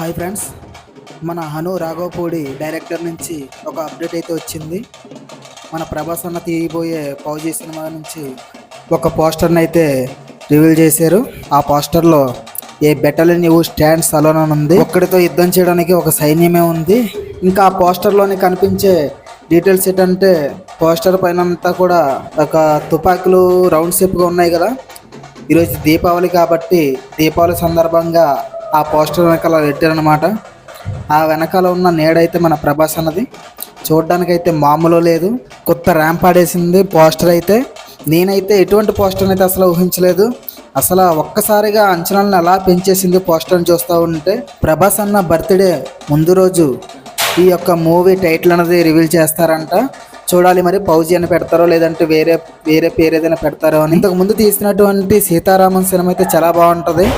Hi friends, మన Hanu Raghavapudi director నుంచి ఒక అప్డేట్ అయితే వచ్చింది. మన ప్రభాస్ అన్న తీయబోయే ఫౌజీ సినిమా నుంచి ఒక పోస్టర్ని అయితే రివీల్ చేశారు. ఆ పోస్టర్లో ఏ బెటలియన్ యూ స్టాండ్స్ అలోన్ అని ఉంది. ఒక్కడితో యుద్ధం చేయడానికి ఒక సైన్యమే ఉంది. ఇంకా ఆ పోస్టర్లోని కనిపించే డీటెయిల్స్ ఏంటంటే, పోస్టర్ పైన అంతా కూడా ఒక తుపాకులు రౌండ్ షేప్గా ఉన్నాయి కదా. ఈరోజు దీపావళి కాబట్టి దీపావళి సందర్భంగా ఆ పోస్టర్ వెనకాల పెట్టారనమాట. ఆ వెనకాల ఉన్న నేడైతే మన ప్రభాస్ అన్నది చూడడానికైతే మామూలు లేదు. కొత్త ర్యాంప్ ఆడేసింది పోస్టర్ అయితే. నేనైతే ఎటువంటి పోస్టర్ని అయితే అసలు ఊహించలేదు. అసలు ఒక్కసారిగా అంచనాలను ఎలా పెంచేసింది పోస్టర్ని చూస్తూ ఉంటే. ప్రభాస్ అన్న బర్త్డే ముందు రోజు ఈ యొక్క మూవీ టైటిల్ అనేది రివీల్ చేస్తారంట. చూడాలి మరి ఫౌజీ అని పెడతారో లేదంటే వేరే పేరు ఏదైనా పెడతారో అని. ఇంతకుముందు తీసినటువంటి సీతారామన్ సినిమా అయితే చాలా బాగుంటుంది.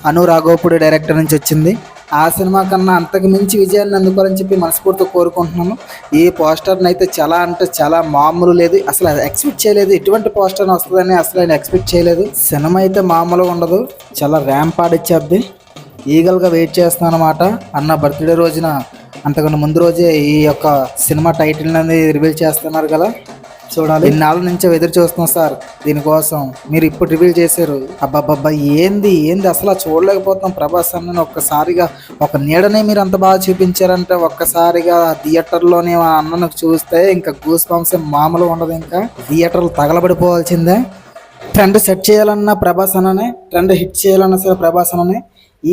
హను రాఘవపూడి డైరెక్టర్ నుంచి వచ్చింది. ఆ సినిమా కన్నా అంతకు మించి విజయాన్ని అందుకోవాలని చెప్పి మనస్ఫూర్తిగా కోరుకుంటున్నాను. ఈ పోస్టర్ని అయితే చాలా అంటే చాలా మామూలు లేదు. అసలు ఎక్స్పెక్ట్ చేయలేదు ఇటువంటి పోస్టర్ని వస్తుందని. అసలు ఆయన ఎక్స్పెక్ట్ చేయలేదు. సినిమా అయితే మామూలుగా ఉండదు, చాలా ర్యాంప్ ఆడిచ్చేద్ది. ఈగల్గా వెయిట్ చేస్తున్నాను అనమాట. అన్న బర్త్డే రోజున అంతకన్నా ముందు రోజే ఈ యొక్క సినిమా టైటిల్ అనేది రివీల్ చేస్తున్నారు కదా. చూడాలి. ఇన్నాళ్ళ నుంచే ఎదురు చూస్తున్నాం సార్ దీనికోసం. మీరు ఇప్పుడు రివీల్ చేశారు. అబ్బాబ్బా ఏంది అసలు చూడలేకపోతున్నాం. ప్రభాస్ అన్నని ఒక్కసారిగా ఒక నీడనే మీరు అంత బాగా చూపించారంటే, ఒక్కసారిగా థియేటర్లోనే అన్నను చూస్తే ఇంకా గూస్ బంప్స్ మామూలు ఉండదు. ఇంకా థియేటర్లు తగలబడిపోవాల్సిందే. ట్రెండ్ సెట్ చేయాలన్నా ప్రభాస్ అన్ననే, ట్రెండ్ హిట్ చేయాలన్నా సరే ప్రభాస్ అన్ననే.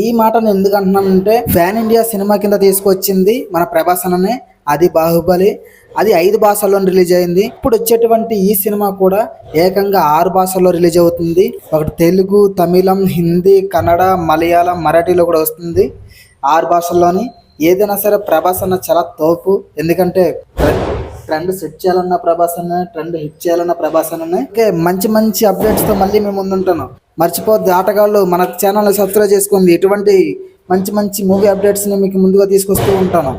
ఈ మాటను ఎందుకు అంటున్నానంటే, ఫ్యాన్ ఇండియా సినిమా కింద తీసుకొచ్చింది మన ప్రభాస్ అన్ననే. అది బాహుబలి, అది 5 భాషల్లో రిలీజ్ అయింది. ఇప్పుడు వచ్చేటువంటి ఈ సినిమా కూడా ఏకంగా 6 భాషల్లో రిలీజ్ అవుతుంది. ఒకటి తెలుగు, తమిళం, హిందీ, కన్నడ, మలయాళం, మరాఠీలో కూడా వస్తుంది. 6 భాషల్లోని. ఏదైనా సరే ప్రభాస్ అన్న చాలా తోపు. ఎందుకంటే ట్రెండ్ సెట్ చేయాలన్న ప్రభాస్ అన్న, ట్రెండ్ హిట్ చేయాలన్న ప్రభాస్ అన్ననే. ఓకే, మంచి అప్డేట్స్తో మళ్ళీ మేము ముందుంటాను. మర్చిపోద్ది ఆటగాళ్ళు మన ఛానల్ని సబ్స్క్రైబ్ చేసుకోండి. ఇటువంటి మంచి మూవీ అప్డేట్స్ని మీకు ముందుగా తీసుకొస్తూ ఉంటాను.